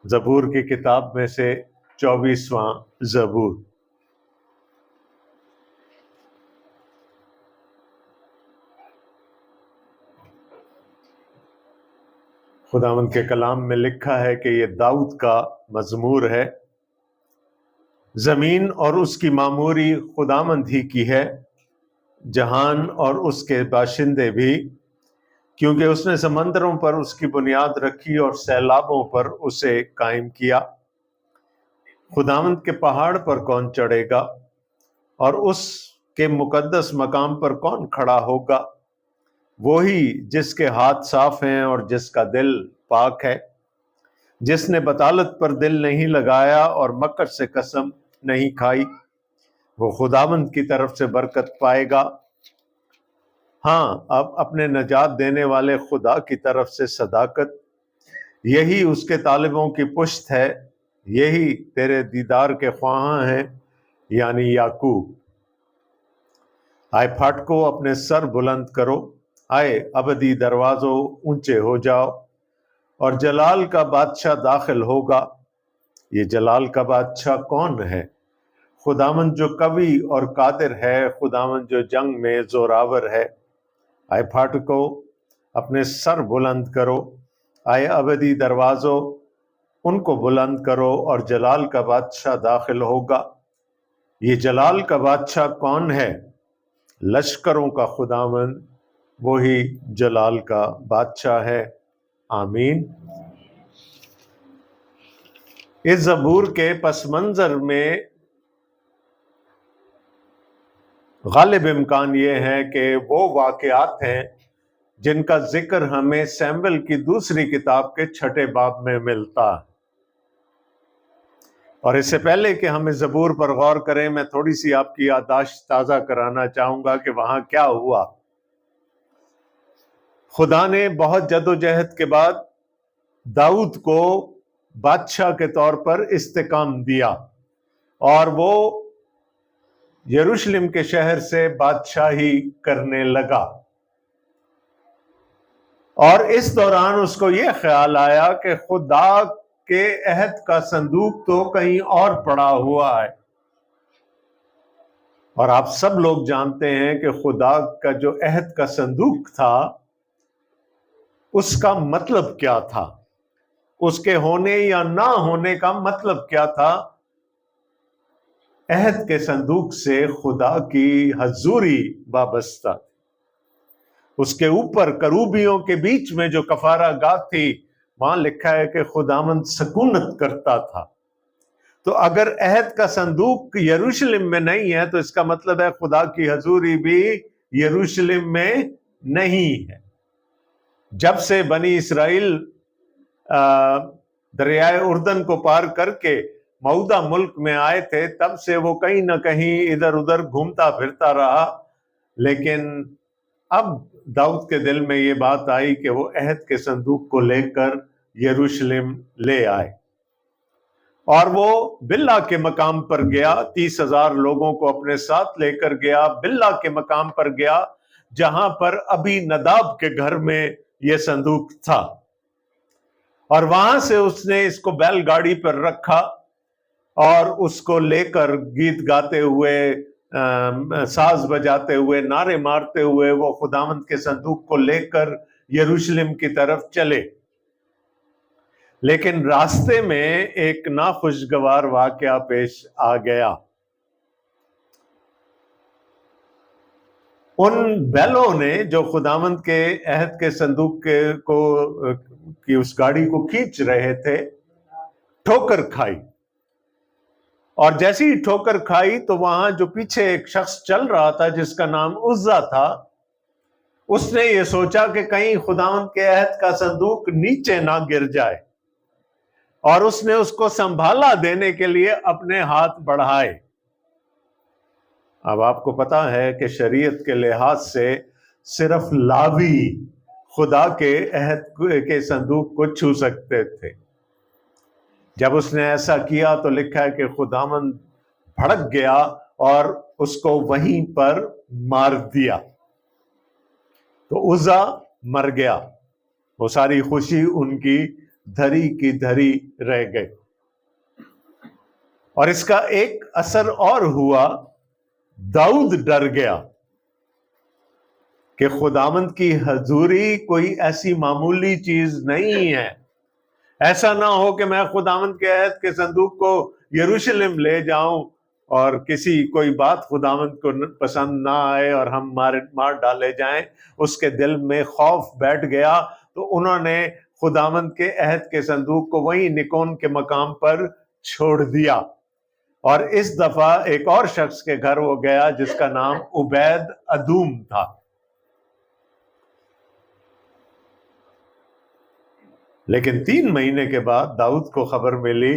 زبور کی کتاب میں سے 24واں زبور۔ خداوند کے کلام میں لکھا ہے کہ یہ داؤد کا مزمور ہے۔ زمین اور اس کی معموری خداوند ہی کی ہے، جہان اور اس کے باشندے بھی، کیونکہ اس نے سمندروں پر اس کی بنیاد رکھی اور سیلابوں پر اسے قائم کیا۔ خداوند کے پہاڑ پر کون چڑھے گا اور اس کے مقدس مقام پر کون کھڑا ہوگا؟ وہی جس کے ہاتھ صاف ہیں اور جس کا دل پاک ہے، جس نے بطالت پر دل نہیں لگایا اور مکر سے قسم نہیں کھائی، وہ خداوند کی طرف سے برکت پائے گا۔ ہاں، اب اپنے نجات دینے والے خدا کی طرف سے صداقت، یہی اس کے طالبوں کی پشت ہے، یہی تیرے دیدار کے خواہاں ہیں، یعنی یعقوب۔ آئے پھاٹکو اپنے سر بلند کرو، آئے ابدی دروازوں اونچے ہو جاؤ، اور جلال کا بادشاہ داخل ہوگا۔ یہ جلال کا بادشاہ کون ہے؟ خداوند جو قوی اور قادر ہے، خداوند جو جنگ میں زوراور ہے۔ آئے پھاٹکو اپنے سر بلند کرو، آئے ابدی دروازوں ان کو بلند کرو، اور جلال کا بادشاہ داخل ہوگا۔ یہ جلال کا بادشاہ کون ہے؟ لشکروں کا خداوند، وہی جلال کا بادشاہ ہے۔ آمین۔ اس زبور کے پس منظر میں غالب امکان یہ ہے کہ وہ واقعات ہیں جن کا ذکر ہمیں سیموئیل کی دوسری کتاب کے 6 باب میں ملتا ہے۔ اور اس سے پہلے کہ ہم اس زبور پر غور کریں، میں تھوڑی سی آپ کی یادداشت تازہ کرانا چاہوں گا کہ وہاں کیا ہوا۔ خدا نے بہت جد و جہد کے بعد داؤد کو بادشاہ کے طور پر استحکام دیا، اور وہ یروشلم کے شہر سے بادشاہی کرنے لگا۔ اور اس دوران اس کو یہ خیال آیا کہ خدا کے عہد کا صندوق تو کہیں اور پڑا ہوا ہے۔ اور آپ سب لوگ جانتے ہیں کہ خدا کا جو عہد کا صندوق تھا، اس کا مطلب کیا تھا، اس کے ہونے یا نہ ہونے کا مطلب کیا تھا۔ عہد کے صندوق سے خدا کی حضوری وابستہ تھی۔ اس کے اوپر کروبیوں کے بیچ میں جو کفارہ گاہ تھی، وہاں لکھا ہے کہ خداوند سکونت کرتا تھا۔ تو اگر عہد کا صندوق یروشلم میں نہیں ہے تو اس کا مطلب ہے خدا کی حضوری بھی یروشلم میں نہیں ہے۔ جب سے بنی اسرائیل دریائے اردن کو پار کر کے موعودہ ملک میں آئے تھے، تب سے وہ کہیں نہ کہیں ادھر ادھر گھومتا پھرتا رہا، لیکن اب داؤد کے دل میں یہ بات آئی کہ وہ عہد کے صندوق کو لے کر یروشلم لے آئے، اور وہ بلہا کے مقام پر گیا۔ 30,000 لوگوں کو اپنے ساتھ لے کر گیا، بلہا کے مقام پر گیا، جہاں پر ابھی نداب کے گھر میں یہ صندوق تھا، اور وہاں سے اس نے اس کو بیل گاڑی پر رکھا، اور اس کو لے کر گیت گاتے ہوئے، ساز بجاتے ہوئے، نعرے مارتے ہوئے وہ خداوند کے صندوق کو لے کر یروشلم کی طرف چلے۔ لیکن راستے میں ایک ناخوشگوار واقعہ پیش آ گیا۔ ان بیلوں نے جو خداوند کے عہد کے صندوق کی اس گاڑی کو کھینچ رہے تھے، ٹھوکر کھائی، اور جیسی ہی ٹھوکر کھائی تو وہاں جو پیچھے ایک شخص چل رہا تھا جس کا نام عزا تھا، اس نے یہ سوچا کہ کہیں خداوند کے عہد کا صندوق نیچے نہ گر جائے، اور اس نے اس کو سنبھالا دینے کے لیے اپنے ہاتھ بڑھائے۔ اب آپ کو پتا ہے کہ شریعت کے لحاظ سے صرف لاوی خدا کے عہد کے صندوق کو چھو سکتے تھے۔ جب اس نے ایسا کیا تو لکھا ہے کہ خداوند بھڑک گیا اور اس کو وہیں پر مار دیا، تو عزا مر گیا۔ وہ ساری خوشی ان کی دھری کی دھری رہ گئے۔ اور اس کا ایک اثر اور ہوا، داؤد ڈر گیا کہ خداوند کی حضوری کوئی ایسی معمولی چیز نہیں ہے، ایسا نہ ہو کہ میں خداوند کے عہد کے صندوق کو یروشلم لے جاؤں اور کوئی بات خداوند کو پسند نہ آئے اور ہم مار ڈالے جائیں۔ اس کے دل میں خوف بیٹھ گیا، تو انہوں نے خداوند کے عہد کے صندوق کو وہیں نکون کے مقام پر چھوڑ دیا، اور اس دفعہ ایک اور شخص کے گھر وہ گیا جس کا نام عبید ادوم تھا۔ لیکن 3 مہینے کے بعد داؤد کو خبر ملی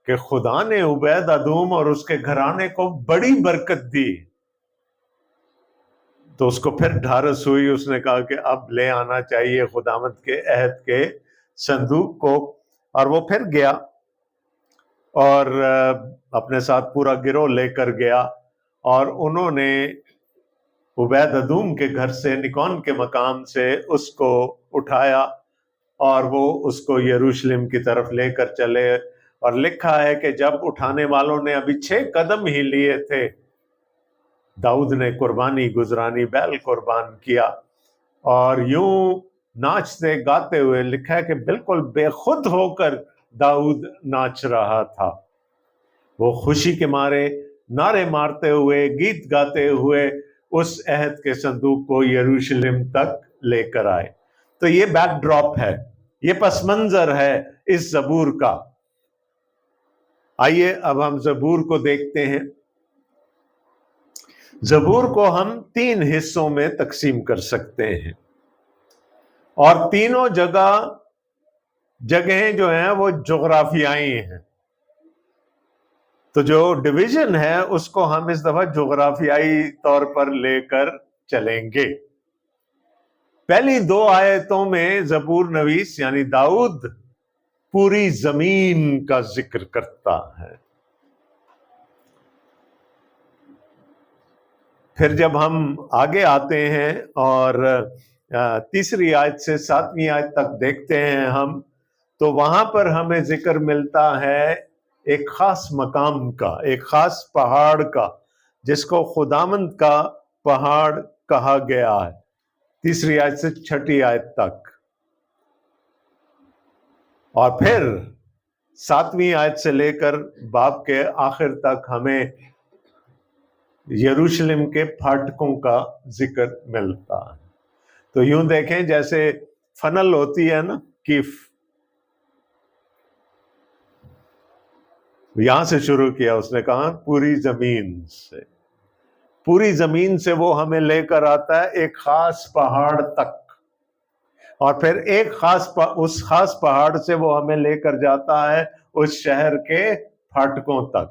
کہ خدا نے عبید ادوم اور اس کے گھرانے کو بڑی برکت دی۔ تو اس کو پھر ڈھارس ہوئی، اس نے کہا کہ اب لے آنا چاہیے خداوند کے عہد کے صندوق کو، اور وہ پھر گیا اور اپنے ساتھ پورا گروہ لے کر گیا، اور انہوں نے عبید ادوم کے گھر سے نکون کے مقام سے اس کو اٹھایا اور وہ اس کو یروشلم کی طرف لے کر چلے۔ اور لکھا ہے کہ جب اٹھانے والوں نے ابھی 6 قدم ہی لیے تھے، داؤد نے قربانی گزرانی، بیل قربان کیا، اور یوں ناچتے گاتے ہوئے، لکھا ہے کہ بالکل بے خود ہو کر داؤد ناچ رہا تھا۔ وہ خوشی کے مارے نعرے مارتے ہوئے، گیت گاتے ہوئے اس عہد کے صندوق کو یروشلم تک لے کر آئے۔ تو یہ بیک ڈراپ ہے، یہ پس منظر ہے اس زبور کا۔ آئیے اب ہم زبور کو دیکھتے ہیں۔ زبور کو ہم 3 حصوں میں تقسیم کر سکتے ہیں، اور تینوں جگہیں جو ہیں وہ جغرافیائی ہیں۔ تو جو ڈویژن ہے اس کو ہم اس دفعہ جغرافیائی طور پر لے کر چلیں گے۔ پہلی 2 آیتوں میں زبور نویس یعنی داؤد پوری زمین کا ذکر کرتا ہے۔ پھر جب ہم آگے آتے ہیں اور 3 آیت سے 7ویں آیت تک دیکھتے ہیں ہم، تو وہاں پر ہمیں ذکر ملتا ہے ایک خاص مقام کا، ایک خاص پہاڑ کا، جس کو خداوند کا پہاڑ کہا گیا ہے، 3 آیت سے 6 آیت تک۔ اور پھر 7ویں آیت سے لے کر باب کے آخر تک ہمیں یروشلم کے پھاٹکوں کا ذکر ملتا ہے۔ تو یوں دیکھیں جیسے فنل ہوتی ہے نا، کیف، یہاں سے شروع کیا، اس نے کہا پوری زمین سے وہ ہمیں لے کر آتا ہے ایک خاص پہاڑ تک، اور پھر اس خاص پہاڑ سے وہ ہمیں لے کر جاتا ہے اس شہر کے پھاٹکوں تک۔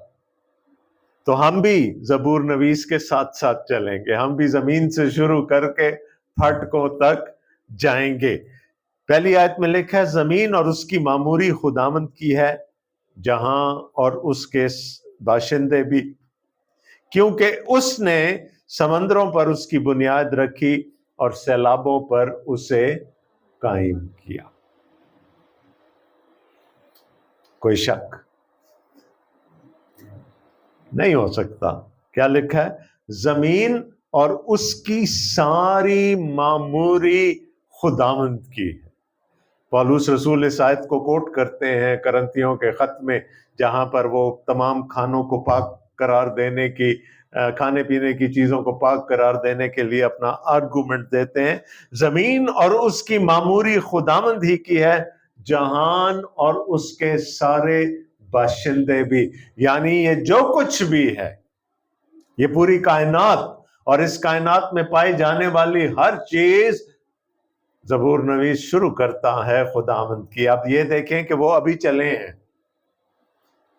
تو ہم بھی زبور نویس کے ساتھ ساتھ چلیں گے، ہم بھی زمین سے شروع کر کے پھاٹکوں تک جائیں گے۔ پہلی آیت میں لکھا ہے زمین اور اس کی معموری خداوند کی ہے، جہاں اور اس کے باشندے بھی، کیونکہ اس نے سمندروں پر اس کی بنیاد رکھی اور سیلابوں پر اسے قائم کیا۔ کوئی شک نہیں ہو سکتا۔ کیا لکھا ہے؟ زمین اور اس کی ساری معموری خداوند کی ہے۔ پالوس رسول اس آیت کو کوٹ کرتے ہیں کرنتھیوں کے خط میں، جہاں پر وہ تمام کھانوں کو پاک قرار دینے کی، کھانے پینے کی چیزوں کو پاک قرار دینے کے لیے اپنا آرگومنٹ دیتے ہیں۔ زمین اور اس کی معموری خداوند ہی کی ہے، جہان اور اس کے سارے باشندے بھی، یعنی یہ جو کچھ بھی ہے، یہ پوری کائنات اور اس کائنات میں پائی جانے والی ہر چیز، زبور نویس شروع کرتا ہے خداوند کی۔ اب یہ دیکھیں کہ وہ ابھی چلے ہیں،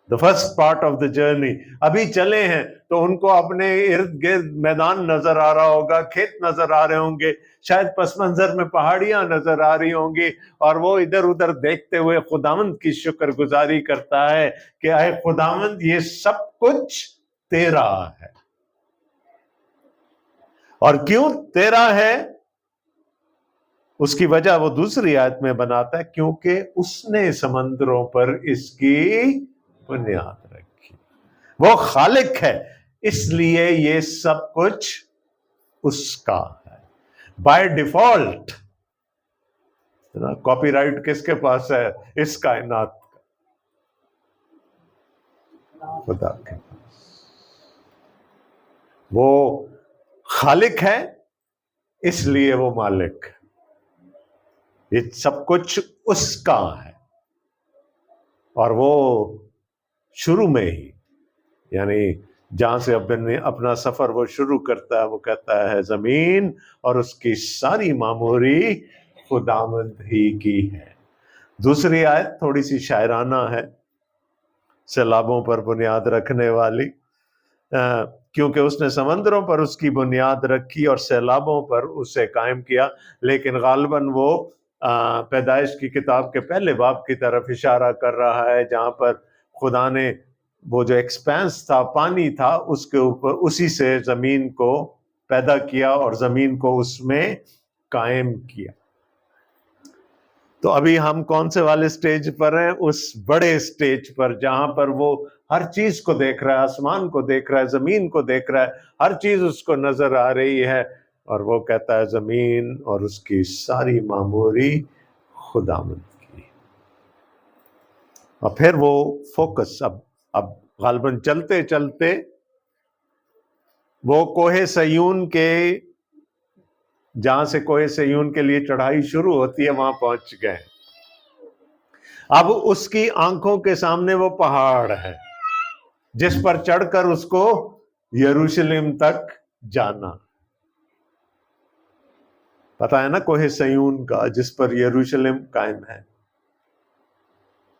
the first part of the journey، ابھی چلے ہیں، تو ان کو اپنے ارد گرد میدان نظر آ رہا ہوگا، کھیت نظر آ رہے ہوں گے، شاید پس منظر میں پہاڑیاں نظر آ رہی ہوں گی، اور وہ ادھر ادھر دیکھتے ہوئے خداوند کی شکر گزاری کرتا ہے کہ اے خداوند یہ سب کچھ تیرا ہے۔ اور کیوں تیرا ہے؟ اس کی وجہ وہ دوسری آیت میں بناتا ہے، کیونکہ اس نے سمندروں پر اس کی بنیاد رکھی، وہ خالق ہے، اس لیے یہ سب کچھ اس کا ہے بائی ڈیفالٹ۔ کاپی رائٹ کس کے پاس ہے؟ اس کائنات کا، خدا کے پاس۔ وہ خالق ہے اس لیے وہ مالک ہے، یہ سب کچھ اس کا ہے۔ اور وہ شروع میں ہی، یعنی جہاں سے اپنا سفر وہ شروع کرتا ہے، وہ کہتا ہے زمین اور اس کی ساری معموری خداوند ہی کی ہے۔ دوسری آیت تھوڑی سی شاعرانہ ہے، سیلابوں پر بنیاد رکھنے والی، کیونکہ اس نے سمندروں پر اس کی بنیاد رکھی اور سیلابوں پر اسے قائم کیا۔ لیکن غالباً وہ پیدائش کی کتاب کے پہلے باب کی طرف اشارہ کر رہا ہے، جہاں پر خدا نے وہ جو ایکسپینس تھا، پانی تھا، اس کے اوپر اسی سے زمین کو پیدا کیا اور زمین کو اس میں قائم کیا۔ تو ابھی ہم کون سے والے سٹیج پر ہیں؟ اس بڑے سٹیج پر، جہاں پر وہ ہر چیز کو دیکھ رہا ہے، آسمان کو دیکھ رہا ہے، زمین کو دیکھ رہا ہے، ہر چیز اس کو نظر آ رہی ہے، اور وہ کہتا ہے زمین اور اس کی ساری معموری خداوند کی۔ اور پھر وہ فوکس اب غالباً چلتے چلتے وہ کوہ سیون کے، جہاں سے کوہ سیون کے لیے چڑھائی شروع ہوتی ہے، وہاں پہنچ گئے۔ اب اس کی آنکھوں کے سامنے وہ پہاڑ ہے جس پر چڑھ کر اس کو یروشلم تک جانا۔ پتا ہے نا کوہ سیون کا، جس پر یروشلم قائم ہے،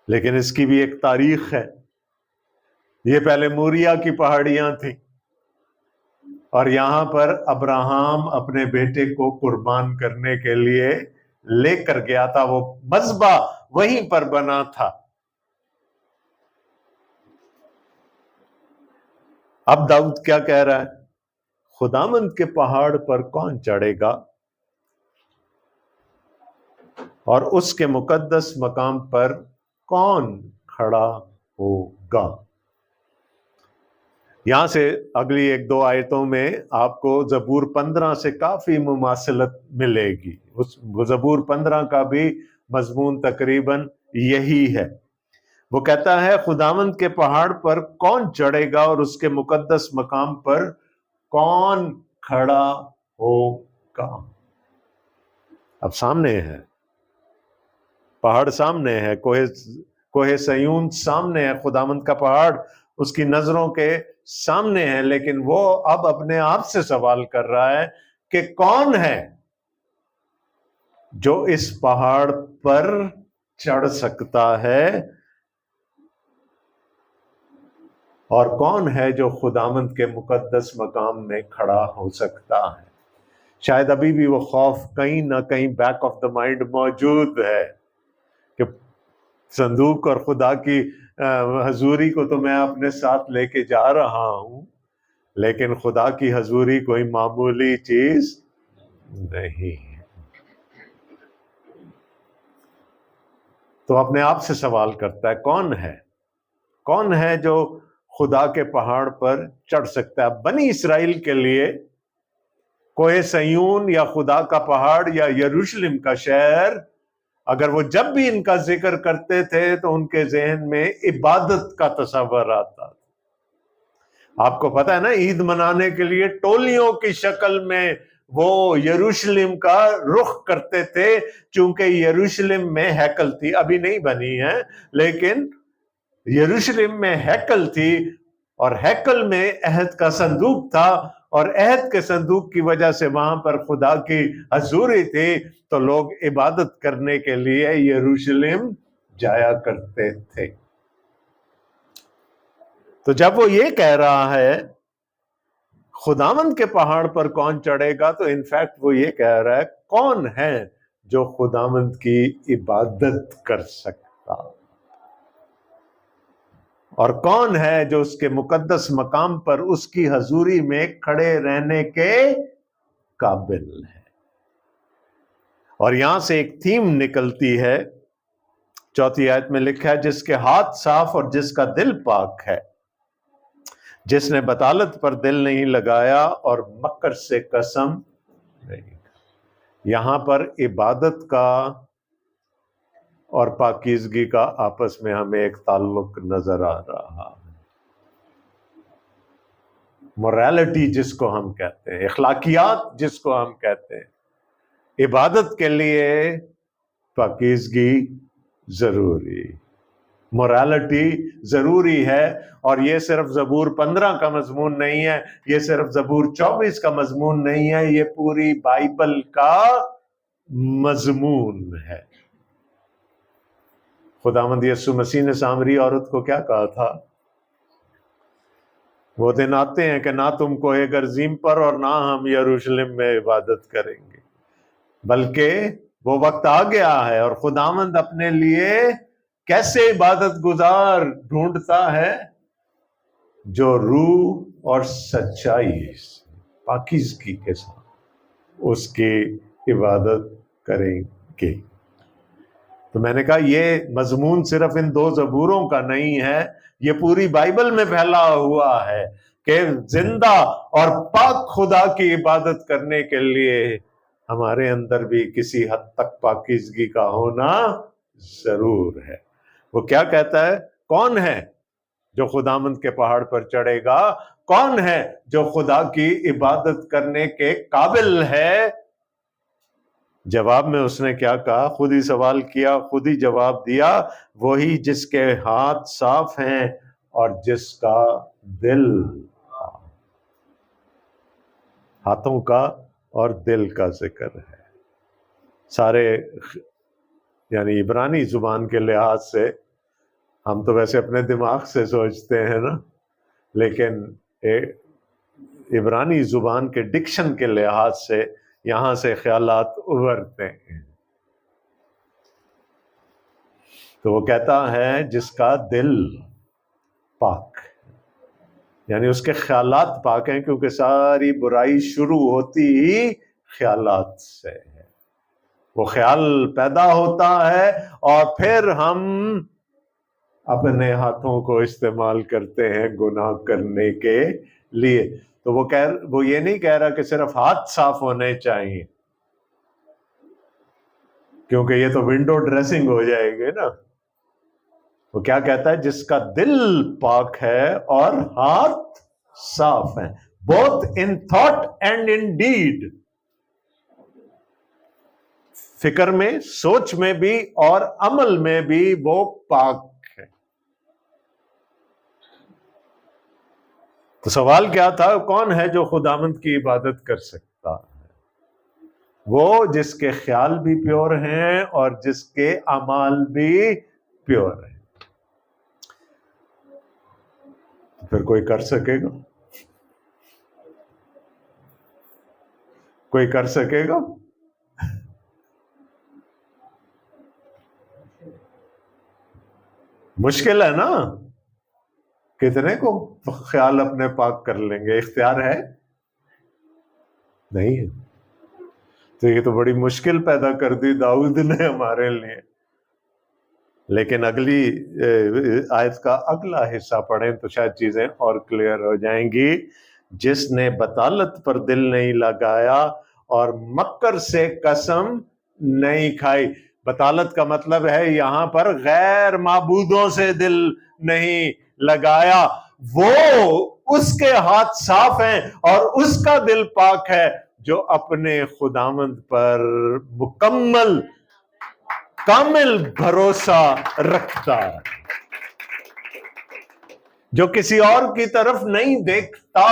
لیکن اس کی بھی ایک تاریخ ہے۔ یہ پہلے موریا کی پہاڑیاں تھیں، اور یہاں پر ابراہم اپنے بیٹے کو قربان کرنے کے لیے لے کر گیا تھا، وہ مذبح وہیں پر بنا تھا۔ اب داؤد کیا کہہ رہا ہے؟ خداوند کے پہاڑ پر کون چڑھے گا اور اس کے مقدس مقام پر کون کھڑا ہوگا؟ یہاں سے اگلی ایک دو آیتوں میں آپ کو زبور 15 سے کافی مماثلت ملے گی۔ زبور 15 کا بھی مضمون تقریباً یہی ہے۔ وہ کہتا ہے خداوند کے پہاڑ پر کون چڑھے گا اور اس کے مقدس مقام پر کون کھڑا ہوگا؟ اب سامنے ہے پہاڑ، سامنے ہے کوہ سیون، سامنے ہے خداوند کا پہاڑ، اس کی نظروں کے سامنے ہے، لیکن وہ اب اپنے آپ سے سوال کر رہا ہے کہ کون ہے جو اس پہاڑ پر چڑھ سکتا ہے، اور کون ہے جو خداوند کے مقدس مقام میں کھڑا ہو سکتا ہے؟ شاید ابھی بھی وہ خوف کہیں نہ کہیں بیک آف دا مائنڈ موجود ہے کہ صندوق اور خدا کی حضوری کو تو میں اپنے ساتھ لے کے جا رہا ہوں، لیکن خدا کی حضوری کوئی معمولی چیز نہیں ہے۔ تو اپنے آپ سے سوال کرتا ہے کون ہے جو خدا کے پہاڑ پر چڑھ سکتا ہے؟ بنی اسرائیل کے لیے کوہ سیون یا خدا کا پہاڑ یا یروشلم کا شہر، اگر وہ جب بھی ان کا ذکر کرتے تھے تو ان کے ذہن میں عبادت کا تصور آتا تھا۔ آپ کو پتا ہے نا، عید منانے کے لیے ٹولیوں کی شکل میں وہ یروشلم کا رخ کرتے تھے، چونکہ یروشلم میں ہیکل تھی، ابھی نہیں بنی ہے، لیکن یروشلم میں ہیکل تھی، اور ہیکل میں عہد کا صندوق تھا، اور عہد کے صندوق کی وجہ سے وہاں پر خدا کی حضوری تھی، تو لوگ عبادت کرنے کے لیے یروشلم جایا کرتے تھے۔ تو جب وہ یہ کہہ رہا ہے خداوند کے پہاڑ پر کون چڑھے گا، تو انفیکٹ وہ یہ کہہ رہا ہے کون ہے جو خداوند کی عبادت کر سکتا، اور کون ہے جو اس کے مقدس مقام پر اس کی حضوری میں کھڑے رہنے کے قابل ہے۔ اور یہاں سے ایک تھیم نکلتی ہے، چوتھی آیت میں لکھا ہے جس کے ہاتھ صاف اور جس کا دل پاک ہے، جس نے بطالت پر دل نہیں لگایا اور مکر سے قسم نہیں۔ یہاں پر عبادت کا اور پاکیزگی کا آپس میں ہمیں ایک تعلق نظر آ رہا ہے۔ موریلٹی جس کو ہم کہتے ہیں، اخلاقیات جس کو ہم کہتے ہیں، عبادت کے لیے پاکیزگی ضروری، موریلٹی ضروری ہے۔ اور یہ صرف زبور 15 کا مضمون نہیں ہے، یہ صرف زبور 24 کا مضمون نہیں ہے، یہ پوری بائبل کا مضمون ہے۔ خداوند یسوع مسیح نے سامری عورت کو کیا کہا تھا؟ وہ دن آتے ہیں کہ نہ تم کوہ گرزیم پر اور نہ ہم یروشلم میں عبادت کریں گے، بلکہ وہ وقت آ گیا ہے اور خداوند اپنے لیے کیسے عبادت گزار ڈھونڈتا ہے؟ جو روح اور سچائی پاکیزگی کے ساتھ اس کی عبادت کریں گے۔ تو میں نے کہا یہ مضمون صرف ان 2 زبوروں کا نہیں ہے، یہ پوری بائبل میں پھیلا ہوا ہے کہ زندہ اور پاک خدا کی عبادت کرنے کے لیے ہمارے اندر بھی کسی حد تک پاکیزگی کا ہونا ضرور ہے۔ وہ کیا کہتا ہے؟ کون ہے جو خداوند کے پہاڑ پر چڑھے گا؟ کون ہے جو خدا کی عبادت کرنے کے قابل ہے؟ جواب میں اس نے کیا کہا؟ خود ہی سوال کیا، خود ہی جواب دیا، وہی جس کے ہاتھ صاف ہیں اور جس کا دل، ہاتھوں کا اور دل کا ذکر ہے۔ سارے یعنی عبرانی زبان کے لحاظ سے ہم تو ویسے اپنے دماغ سے سوچتے ہیں نا، لیکن عبرانی زبان کے ڈکشن کے لحاظ سے یہاں سے خیالات ابھرتے ہیں۔ تو وہ کہتا ہے جس کا دل پاک، یعنی اس کے خیالات پاک ہیں، کیونکہ ساری برائی شروع ہوتی ہی خیالات سے ہے۔ وہ خیال پیدا ہوتا ہے اور پھر ہم اپنے ہاتھوں کو استعمال کرتے ہیں گناہ کرنے کے لیے۔ تو وہ یہ نہیں کہہ رہا کہ صرف ہاتھ صاف ہونے چاہیے، کیونکہ یہ تو ونڈو ڈریسنگ ہو جائے گی نا۔ وہ کیا کہتا ہے؟ جس کا دل پاک ہے اور ہاتھ صاف ہیں، both in thought and in deed، فکر میں، سوچ میں بھی اور عمل میں بھی وہ پاک ہے۔ تو سوال کیا تھا؟ کون ہے جو خداوند کی عبادت کر سکتا ہے؟ وہ جس کے خیال بھی پیور ہیں اور جس کے اعمال بھی پیور ہیں۔ پھر کوئی کر سکے گا؟ کوئی کر سکے گا؟ مشکل ہے نا۔ کتنے کو خیال اپنے پاک کر لیں گے؟ اختیار ہے؟ نہیں ہے۔ تو یہ تو بڑی مشکل پیدا کر دی داؤد نے ہمارے لیے۔ لیکن اگلی آیت کا اگلا حصہ پڑھیں تو شاید چیزیں اور کلیئر ہو جائیں گی۔ جس نے بطالت پر دل نہیں لگایا اور مکر سے قسم نہیں کھائی۔ بطالت کا مطلب ہے یہاں پر غیر معبودوں سے دل نہیں لگایا۔ وہ اس کے ہاتھ صاف ہیں اور اس کا دل پاک ہے جو اپنے خداوند پر مکمل کامل بھروسہ رکھتا ہے، جو کسی اور کی طرف نہیں دیکھتا،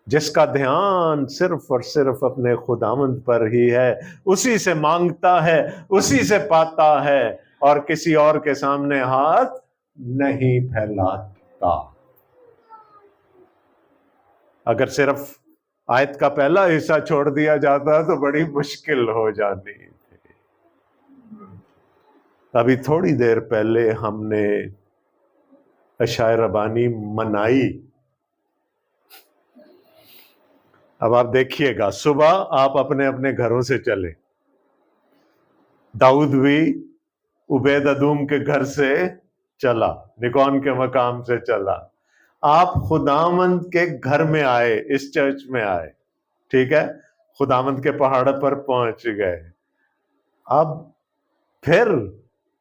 جس کا دھیان صرف اور صرف اپنے خداوند پر ہی ہے، اسی سے مانگتا ہے، اسی سے پاتا ہے اور کسی اور کے سامنے ہاتھ نہیں پھیلاتا۔ اگر صرف آیت کا پہلا حصہ چھوڑ دیا جاتا تو بڑی مشکل ہو جانی تھی۔ ابھی تھوڑی دیر پہلے ہم نے اشعیا ربانی منائی، اب آپ دیکھیے گا، صبح آپ اپنے اپنے گھروں سے چلے، داؤد بھی عبید ادوم کے گھر سے چلا، نکون کے مقام سے چلا، آپ خداوند کے گھر میں آئے، اس چرچ میں آئے، ٹھیک ہے، خداوند کے پہاڑ پر پہنچ گئے، اب پھر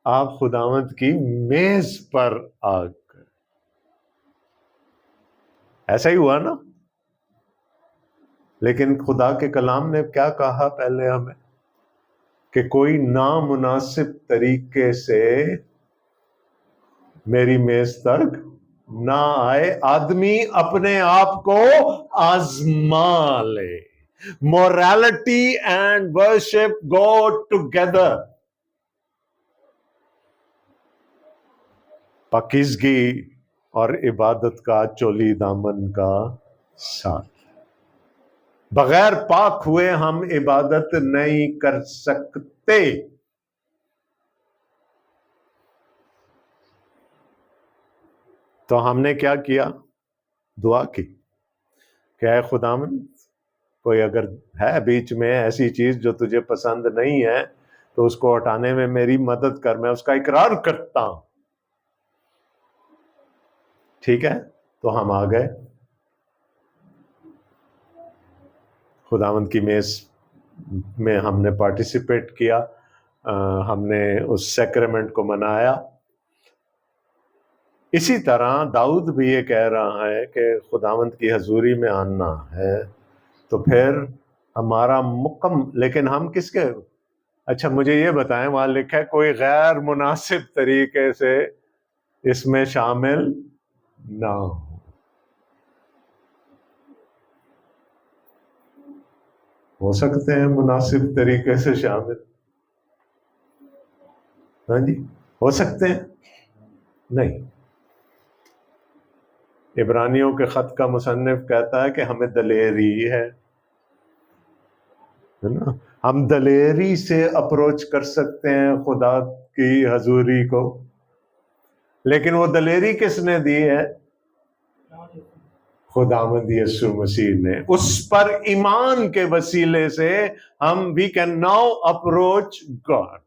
آپ خداوند کی میز پر آ گئے۔ ایسا ہی ہوا نا؟ لیکن خدا کے کلام نے کیا کہا پہلے ہمیں؟ کہ کوئی نامناسب طریقے سے میری میز تک نہ آئے، آدمی اپنے آپ کو آزما لے۔ morality and worship go together۔ پاکیزگی اور عبادت کا چولی دامن کا ساتھ، بغیر پاک ہوئے ہم عبادت نہیں کر سکتے۔ تو ہم نے کیا کیا؟ دعا کی کہ اے خداوند، کوئی اگر ہے بیچ میں ایسی چیز جو تجھے پسند نہیں ہے تو اس کو ہٹانے میں میری مدد کر، میں اس کا اقرار کرتا ہوں۔ ٹھیک ہے، تو ہم آ گئے خداوند کی میز میں، ہم نے پارٹیسپیٹ کیا، ہم نے اس سیکرمنٹ کو منایا۔ اسی طرح داؤد بھی یہ کہہ رہا ہے کہ خداوند کی حضوری میں آنا ہے تو پھر ہمارا لیکن ہم کس کے؟ اچھا مجھے یہ بتائیں، وہاں لکھا ہے کوئی غیر مناسب طریقے سے اس میں شامل نہ ہو۔ ہو سکتے ہیں مناسب طریقے سے شامل؟ ہاں جی، ہو سکتے ہیں؟ نہیں۔ عبرانیوں کے خط کا مصنف کہتا ہے کہ ہمیں دلیری ہے نا، ہم دلیری سے اپروچ کر سکتے ہیں خدا کی حضوری کو، لیکن وہ دلیری کس نے دی ہے؟ خداوند یسوع مسیح نے۔ اس پر ایمان کے وسیلے سے ہم we can now approach God.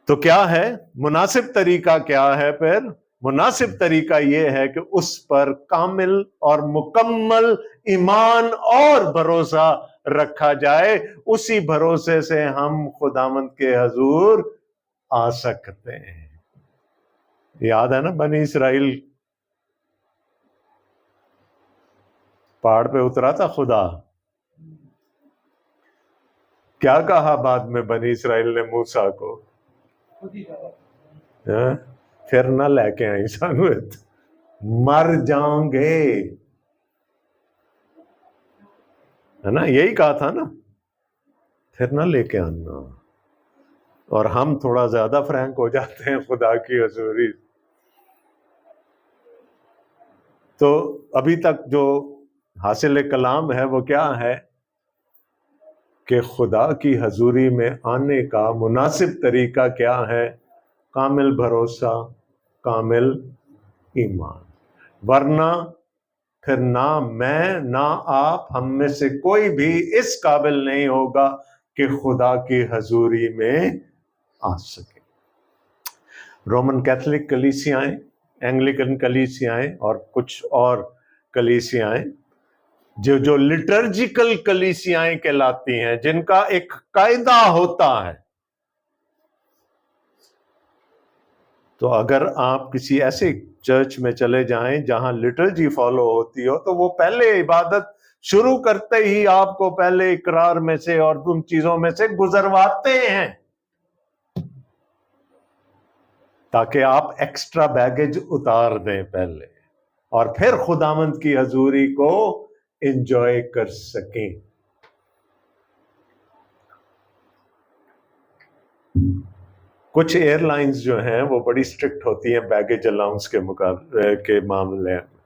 تو کیا ہے مناسب طریقہ؟ کیا ہے پھر مناسب طریقہ؟ یہ ہے کہ اس پر کامل اور مکمل ایمان اور بھروسہ رکھا جائے، اسی بھروسے سے ہم خداوند کے حضور آ سکتے ہیں۔ یاد ہے نا بنی اسرائیل پہاڑ پہ اترا تھا، خدا کیا کہا بعد میں بنی اسرائیل نے موسیٰ کو؟ پھر نہ لے کے آئی سانو، مر جاؤں گے، ہے نا؟ یہی کہا تھا نا، پھر نہ لے کے آنا۔ اور ہم تھوڑا زیادہ فرینک ہو جاتے ہیں خدا کی حضوری۔ تو ابھی تک جو حاصل کلام ہے وہ کیا ہے؟ کہ خدا کی حضوری میں آنے کا مناسب طریقہ کیا ہے؟ کامل بھروسہ، کامل ایمان، ورنہ پھر نہ میں نہ آپ، ہم میں سے کوئی بھی اس قابل نہیں ہوگا کہ خدا کی حضوری میں آ سکے۔ رومن کیتھولک کلیسیائیں، اینگلیکن کلیسیائیں اور کچھ اور کلیسیائیں جو لٹرجیکل کلیسیائیں کہلاتی ہیں، جن کا ایک قاعدہ ہوتا ہے، تو اگر آپ کسی ایسے چرچ میں چلے جائیں جہاں لٹرجی فالو ہوتی ہو، تو وہ پہلے عبادت شروع کرتے ہی آپ کو پہلے اقرار میں سے اور ان چیزوں میں سے گزرواتے ہیں تاکہ آپ ایکسٹرا بیگیج اتار دیں پہلے، اور پھر خداوند کی حضوری کو انجوائے کر سکیں۔ کچھ ایئر لائنز جو ہیں وہ بڑی اسٹرکٹ ہوتی ہیں بیگیج الاؤنس کے معاملے میں۔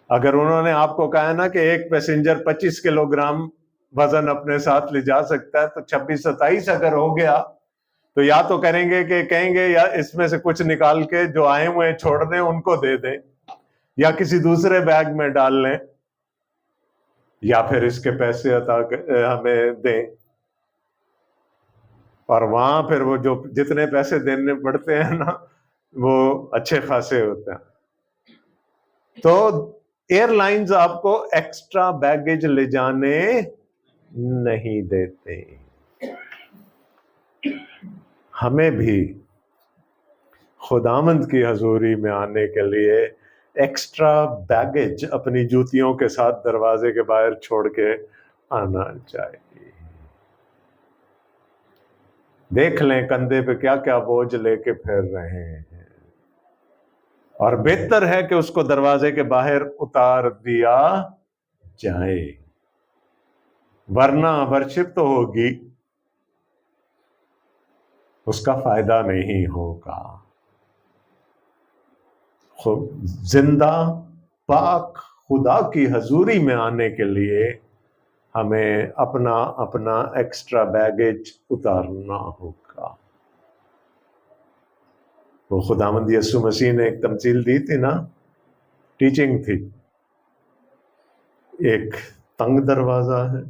اگر انہوں نے آپ کو کہا نا کہ ایک پیسنجر 25 کلو گرام وزن اپنے ساتھ لے جا سکتا ہے، تو 26-27 اگر ہو گیا تو یا تو کہیں گے یا اس میں سے کچھ نکال کے جو آئے ہوئے چھوڑ دیں ان کو دے دیں، یا کسی دوسرے بیگ میں ڈال لیں، یا پھر اس کے پیسے ہمیں دیں، اور وہاں پھر وہ جو جتنے پیسے دینے پڑتے ہیں نا وہ اچھے خاصے ہوتے ہیں۔ تو ایئر لائنز آپ کو ایکسٹرا بیگیج لے جانے نہیں دیتے۔ ہمیں بھی خداوند کی حضوری میں آنے کے لیے ایکسٹرا بیگیج اپنی جوتیوں کے ساتھ دروازے کے باہر چھوڑ کے آنا چاہیے۔ دیکھ لیں کندھے پہ کیا کیا بوجھ لے کے پھر رہے ہیں، اور بہتر ہے کہ اس کو دروازے کے باہر اتار دیا جائے، ورنہ ورشپ تو ہوگی، اس کا فائدہ نہیں ہوگا۔ زندہ پاک خدا کی حضوری میں آنے کے لیے ہمیں اپنا ایکسٹرا بیگیج اتارنا ہوگا۔ وہ خداوند یسوع مسیح نے ایک تمثیل دی تھی نا، ٹیچنگ تھی، ایک تنگ دروازہ ہے،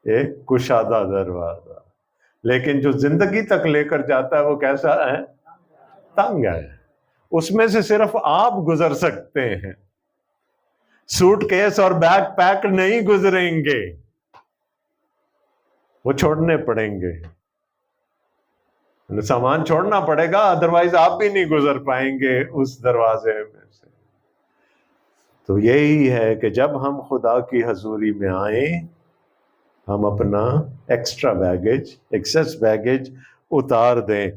ایک کشادہ دروازہ، لیکن جو زندگی تک لے کر جاتا ہے وہ کیسا ہے؟ تنگ ہے۔ اس میں سے صرف آپ گزر سکتے ہیں، سوٹ کیس اور بیگ پیک نہیں گزریں گے، وہ چھوڑنے پڑیں گے، سامان چھوڑنا پڑے گا، ادروائز آپ بھی نہیں گزر پائیں گے اس دروازے میں سے۔ تو یہی ہے کہ جب ہم خدا کی حضوری میں آئیں، ہم اپنا ایکسٹرا بیگیج، ایکسس بیگیج اتار دیں۔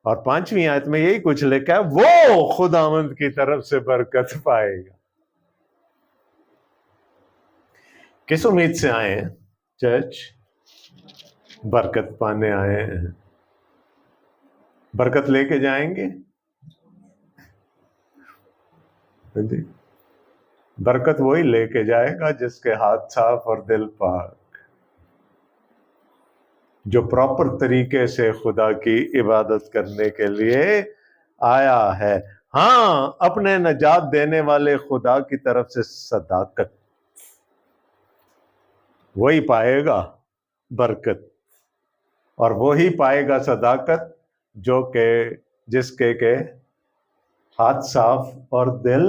اور 5ویں آیت میں یہی کچھ لکھا ہے، وہ خداوند کی طرف سے برکت پائے گا۔ کس امید سے آئے ہیں چرچ؟ برکت پانے آئے ہیں۔ برکت لے کے جائیں گے؟ برکت وہی لے کے جائے گا جس کے ہاتھ صاف اور دل پاک، جو پراپر طریقے سے خدا کی عبادت کرنے کے لیے آیا ہے۔ ہاں، اپنے نجات دینے والے خدا کی طرف سے صداقت، وہی پائے گا برکت، اور وہی پائے گا صداقت جو کہ جس کے ہاتھ صاف اور دل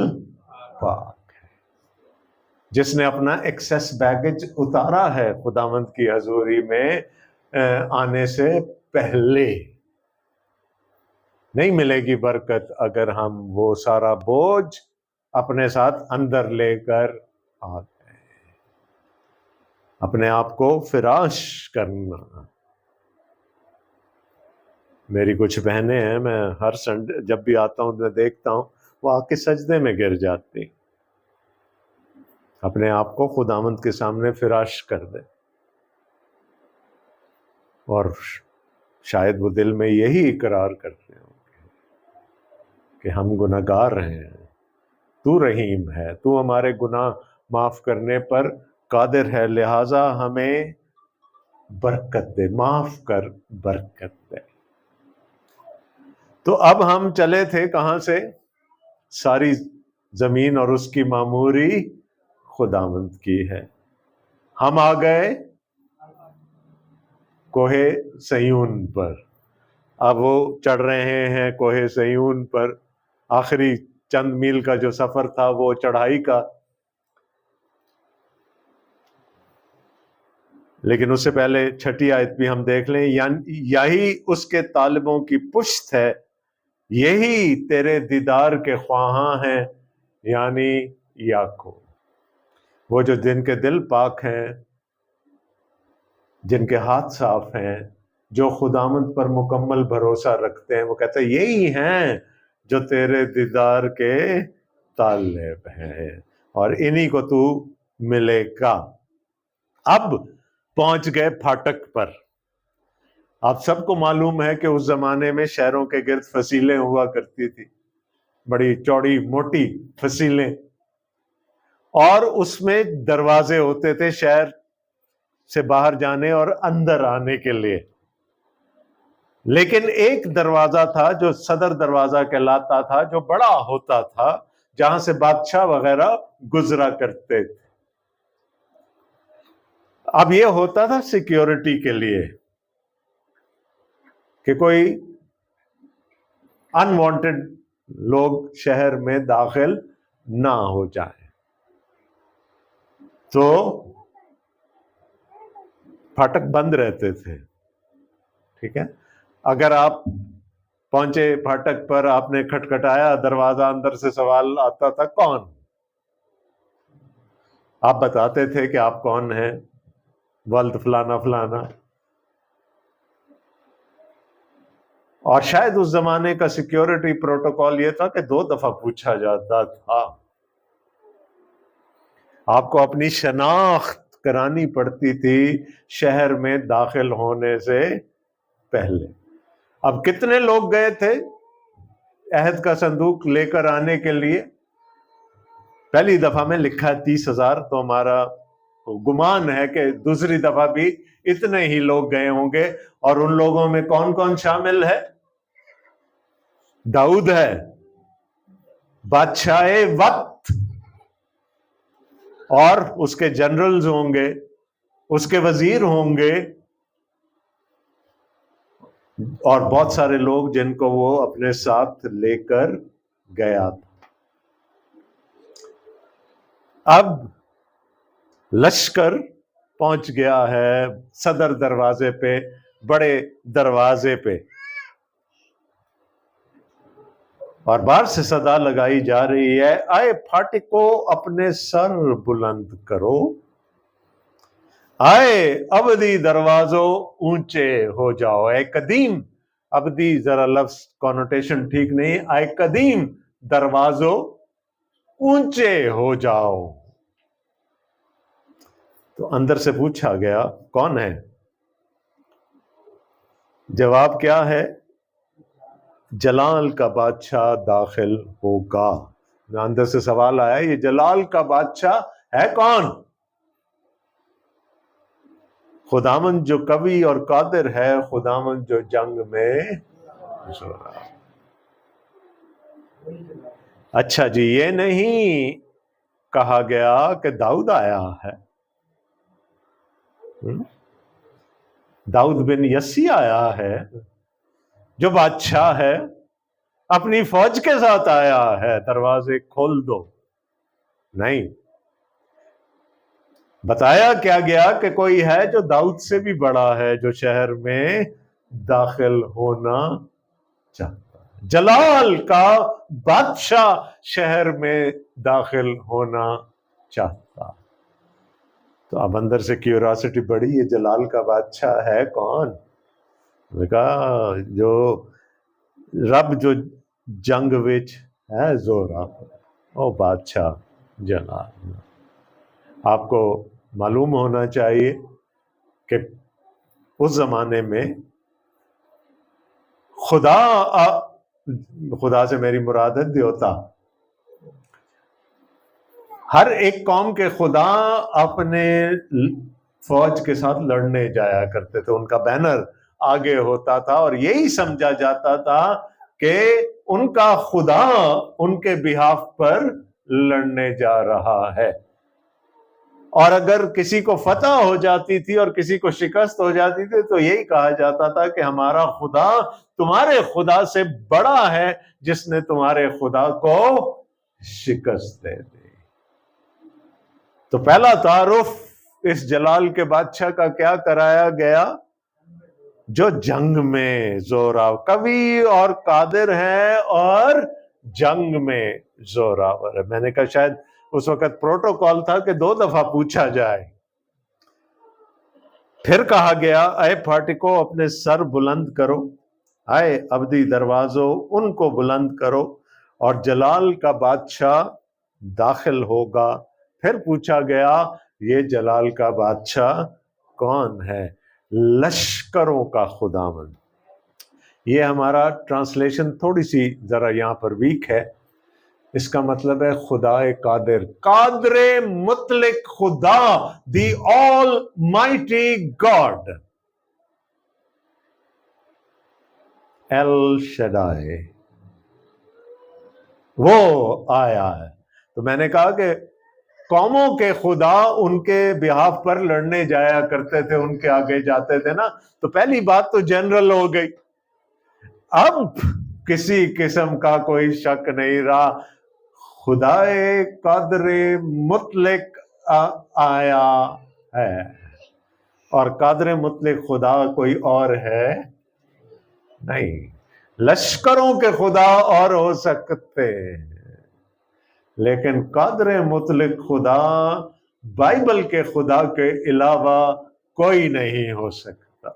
پاک ہے، جس نے اپنا ایکسس بیگیج اتارا ہے خداوند کی حضوری میں آنے سے پہلے۔ نہیں ملے گی برکت اگر ہم وہ سارا بوجھ اپنے ساتھ اندر لے کر آتے ہیں، اپنے آپ کو فراش کرنا۔ میری کچھ بہنیں ہیں، میں ہر سنڈے جب بھی آتا ہوں میں دیکھتا ہوں وہ آ کے سجدے میں گر جاتی، اپنے آپ کو خداوند کے سامنے فراش کر دے، اور شاید وہ دل میں یہی اقرار کرتے ہوں کہ ہم گناہگار ہیں، تو رحیم ہے، تو ہمارے گناہ معاف کرنے پر قادر ہے، لہٰذا ہمیں برکت دے، معاف کر، برکت دے۔ تو اب ہم چلے تھے کہاں سے؟ ساری زمین اور اس کی معموری خداوند کی ہے۔ ہم آ گئے کوہ سیون پر، اب وہ چڑھ رہے ہیں کوہ سیون پر۔ آخری چند میل کا جو سفر تھا وہ چڑھائی کا، لیکن اس سے پہلے 6 آیت بھی ہم دیکھ لیں، یہی اس کے طالبوں کی پشت ہے، یہی تیرے دیدار کے خواہاں ہیں، یعنی یعقوب، وہ جو جن کے دل پاک ہیں، جن کے ہاتھ صاف ہیں، جو خداوند پر مکمل بھروسہ رکھتے ہیں۔ وہ کہتے ہیں یہی ہیں جو تیرے دیدار کے طالب ہیں، اور انہی کو تو ملے گا۔ اب پہنچ گئے پھاٹک پر۔ آپ سب کو معلوم ہے کہ اس زمانے میں شہروں کے گرد فصیلیں ہوا کرتی تھی، بڑی چوڑی موٹی فصیلیں، اور اس میں دروازے ہوتے تھے شہر سے باہر جانے اور اندر آنے کے لیے۔ لیکن ایک دروازہ تھا جو صدر دروازہ کہلاتا تھا، جو بڑا ہوتا تھا، جہاں سے بادشاہ وغیرہ گزرا کرتے تھے۔ اب یہ ہوتا تھا سیکیورٹی کے لیے کہ کوئی انوانٹیڈ لوگ شہر میں داخل نہ ہو جائیں، تو پھاٹک بند رہتے تھے. ٹھیک ہے، اگر آپ پہنچے پھاٹک پر، آپ نے کھٹکھٹایا دروازہ، اندر سے سوال آتا تھا کون؟ آپ بتاتے تھے کہ آپ کون ہیں، ولد فلانا فلانا. اور شاید اس زمانے کا سیکیورٹی پروٹوکول یہ تھا کہ 2 دفعہ پوچھا جاتا تھا. آپ کو اپنی شناخت کرانی پڑتی تھی شہر میں داخل ہونے سے پہلے. اب کتنے لوگ گئے تھے عہد کا صندوق لے کر آنے کے لیے؟ پہلی دفعہ میں لکھا ہے 30,000، تو ہمارا گمان ہے کہ دوسری دفعہ بھی اتنے ہی لوگ گئے ہوں گے. اور ان لوگوں میں کون کون شامل ہے؟ داؤد ہے، بادشاہ وقت، اور اس کے جنرلز ہوں گے، اس کے وزیر ہوں گے، اور بہت سارے لوگ جن کو وہ اپنے ساتھ لے کر گیا تھا. اب لشکر پہنچ گیا ہے صدر دروازے پہ، بڑے دروازے پہ، اور باہر سے صدا لگائی جا رہی ہے، آئے پھاٹکو اپنے سر بلند کرو، آئے ابدی دروازوں اونچے ہو جاؤ. اے قدیم، ابدی ذرا لفظ کونوٹیشن ٹھیک نہیں، آئے قدیم دروازوں اونچے ہو جاؤ. تو اندر سے پوچھا گیا کون ہے؟ جواب کیا ہے؟ جلال کا بادشاہ داخل ہوگا. اندر سے سوال آیا، یہ جلال کا بادشاہ ہے کون؟ خداوند جو قوی اور قادر ہے، خداوند جو جنگ میں زورا. اچھا جی، یہ نہیں کہا گیا کہ داؤد آیا ہے، داؤد بن یسی آیا ہے جو بادشاہ ہے، اپنی فوج کے ساتھ آیا ہے، دروازے کھول دو. نہیں، بتایا کیا گیا کہ کوئی ہے جو داؤد سے بھی بڑا ہے، جو شہر میں داخل ہونا چاہتا ہے. جلال کا بادشاہ شہر میں داخل ہونا چاہتا. تو اب اندر سے کیوریاسٹی بڑی، یہ جلال کا بادشاہ ہے کون؟ کہا جو رب جو جنگ وچ ہے زورا، او بادشاہ جلال. آپ کو معلوم ہونا چاہیے کہ اس زمانے میں خدا سے میری مراد ہے دیوتا. ہر ایک قوم کے خدا اپنے فوج کے ساتھ لڑنے جایا کرتے تھے، ان کا بینر آگے ہوتا تھا، اور یہی سمجھا جاتا تھا کہ ان کا خدا ان کے بہاف پر لڑنے جا رہا ہے. اور اگر کسی کو فتح ہو جاتی تھی اور کسی کو شکست ہو جاتی تھی تو یہی کہا جاتا تھا کہ ہمارا خدا تمہارے خدا سے بڑا ہے جس نے تمہارے خدا کو شکست دے دی. تو پہلا تعارف اس جلال کے بادشاہ کا کیا کرایا گیا؟ جو جنگ میں زورا، قوی اور قادر ہے اور جنگ میں زوراور ہے. میں نے کہا شاید اس وقت پروٹوکول تھا کہ 2 دفعہ پوچھا جائے. پھر کہا گیا، اے پھاٹکو اپنے سر بلند کرو، آئے ابدی دروازوں ان کو بلند کرو، اور جلال کا بادشاہ داخل ہوگا. پھر پوچھا گیا، یہ جلال کا بادشاہ کون ہے؟ لشکروں کا خداوند. یہ ہمارا ٹرانسلیشن تھوڑی سی ذرا یہاں پر ویک ہے. اس کا مطلب ہے خدا قادر، قادر مطلق خدا، دی آل مائٹی گاڈ، ایل شدائے، وہ آیا ہے. تو میں نے کہا کہ قوموں کے خدا ان کے بہاف پر لڑنے جایا کرتے تھے، ان کے آگے جاتے تھے نا، تو پہلی بات تو جنرل ہو گئی. اب کسی قسم کا کوئی شک نہیں رہا، خدا قادر مطلق آیا ہے، اور قادر مطلق خدا کوئی اور ہے نہیں. لشکروں کے خدا اور ہو سکتے، لیکن قادر مطلق خدا بائبل کے خدا کے علاوہ کوئی نہیں ہو سکتا.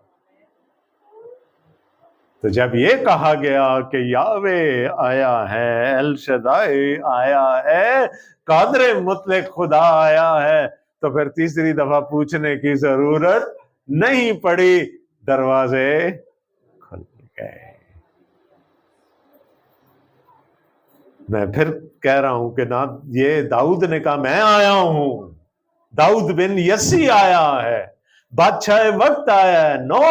تو جب یہ کہا گیا کہ یاوے آیا ہے، ایل شدائی آیا ہے، قادر مطلق خدا آیا ہے، تو پھر تیسری دفعہ پوچھنے کی ضرورت نہیں پڑی، دروازے کھل گئے. میں پھر کہہ رہا ہوں کہ نہ یہ داؤد نے کہا میں آیا ہوں، داؤد بن یسی آیا ہے، بادشاہ وقت آیا ہے. نو،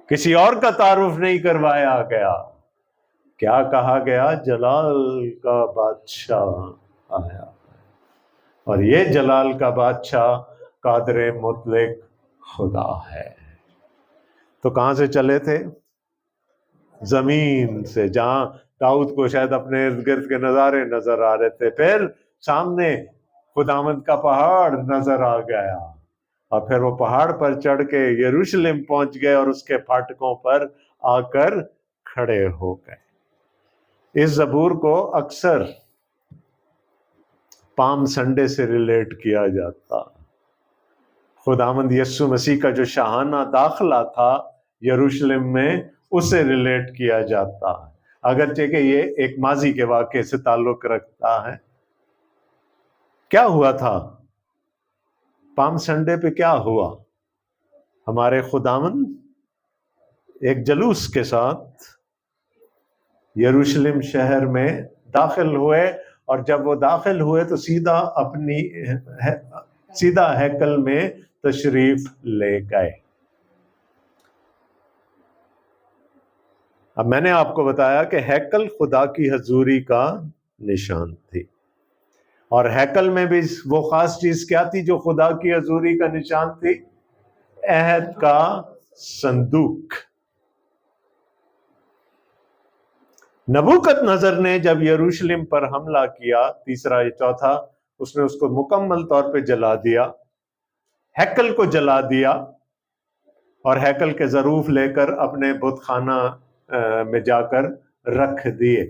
کسی اور کا تعارف نہیں کروایا گیا. کیا کہا گیا؟ جلال کا بادشاہ آیا، اور یہ جلال کا بادشاہ قادر مطلق خدا ہے. تو کہاں سے چلے تھے؟ زمین سے، جہاں داؤد کو شاید اپنے ارد گرد کے نظارے نظر آ رہے تھے. پھر سامنے خداوند کا پہاڑ نظر آ گیا، اور پھر وہ پہاڑ پر چڑھ کے یروشلم پہنچ گئے اور اس کے پھاٹکوں پر آ کر کھڑے ہو گئے. اس زبور کو اکثر پام سنڈے سے ریلیٹ کیا جاتا. خداوند یسوع مسیح کا جو شاہانہ داخلہ تھا یروشلم میں، اسے ریلیٹ کیا جاتا ہے، اگرچہ کہ یہ ایک ماضی کے واقعے سے تعلق رکھتا ہے. کیا ہوا تھا پام سنڈے پہ؟ کیا ہوا؟ ہمارے خداوند ایک جلوس کے ساتھ یروشلم شہر میں داخل ہوئے، اور جب وہ داخل ہوئے تو سیدھا ہیکل میں تشریف لے گئے. اب میں نے آپ کو بتایا کہ ہیکل خدا کی حضوری کا نشان تھی، اور ہیکل میں بھی وہ خاص چیز کیا تھی جو خدا کی حضوری کا نشان تھی؟ عہد کا صندوق. نبوکت نظر نے جب یروشلم پر حملہ کیا، تیسرا یا چوتھا، اس نے اس کو مکمل طور پہ جلا دیا، ہیکل کو جلا دیا، اور ہیکل کے ظروف لے کر اپنے بت خانہ میں جا کر رکھ دیے،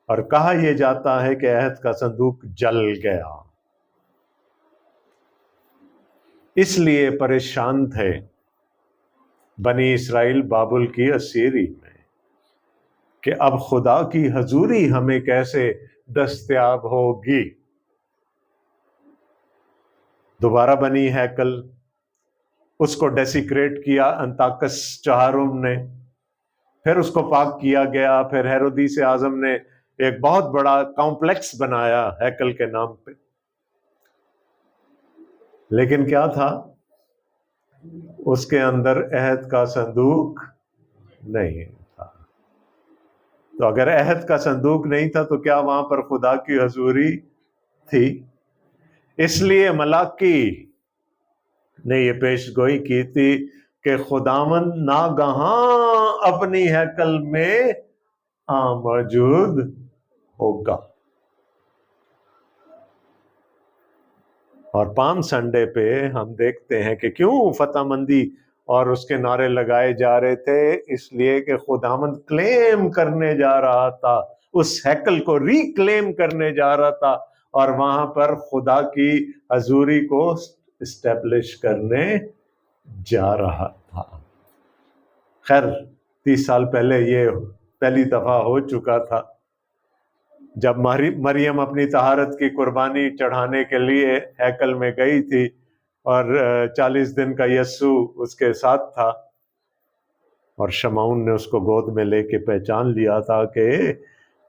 اور کہا یہ جاتا ہے کہ عہد کا صندوق جل گیا. اس لیے پریشان تھے بنی اسرائیل بابل کی اسیری میں کہ اب خدا کی حضوری ہمیں کیسے دستیاب ہوگی. دوبارہ بنی ہیکل، اس کو ڈیسیکریٹ کیا انتاکس چہارم نے، پھر اس کو پاک کیا گیا. پھر ہیرودیس اعظم نے ایک بہت بڑا کمپلیکس بنایا ہیکل کے نام پہ، لیکن کیا تھا اس کے اندر؟ عہد کا صندوق نہیں تھا. تو اگر عہد کا صندوق نہیں تھا تو کیا وہاں پر خدا کی حضوری تھی؟ اس لیے ملاکی نے یہ پیش گوئی کی تھی کہ خداوند ناگہاں اپنی ہیکل میں موجود ہوگا. اور پام سنڈے پہ ہم دیکھتے ہیں کہ کیوں فتح مندی اور اس کے نعرے لگائے جا رہے تھے؟ اس لیے کہ خداوند کلیم کرنے جا رہا تھا، اس ہیکل کو ریکلیم کرنے جا رہا تھا، اور وہاں پر خدا کی حضوری کو اسٹیبلش کرنے جا رہا تھا. خیر 30 سال پہلے یہ پہلی دفعہ ہو چکا تھا جب مریم اپنی طہارت کی قربانی چڑھانے کے لیے ہیکل میں گئی تھی، اور 40 دن کا یسوع اس کے ساتھ تھا، اور شمعون نے اس کو گود میں لے کے پہچان لیا تھا کہ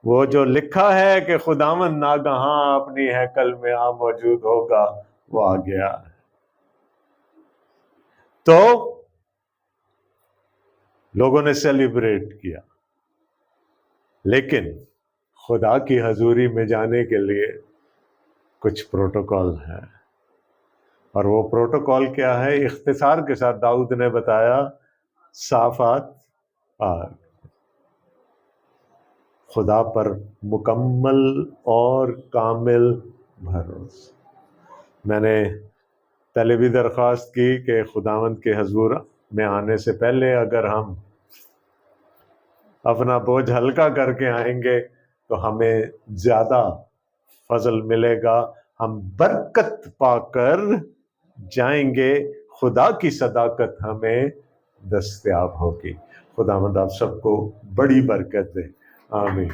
وہ جو لکھا ہے کہ خداوند ناگہاں اپنی ہیکل میں موجود ہوگا، وہ آ گیا. تو لوگوں نے سیلیبریٹ کیا، لیکن خدا کی حضوری میں جانے کے لیے کچھ پروٹوکول ہے، اور وہ پروٹوکول کیا ہے؟ اختصار کے ساتھ داؤد نے بتایا، صافات آگ، خدا پر مکمل اور کامل بھروسہ۔ میں نے پہلے بھی درخواست کی کہ خداوند کے حضور میں آنے سے پہلے اگر ہم اپنا بوجھ ہلکا کر کے آئیں گے تو ہمیں زیادہ فضل ملے گا، ہم برکت پا کر جائیں گے، خدا کی صداقت ہمیں دستیاب ہوگی۔ خداوند آپ سب کو بڑی برکت دے، آمین۔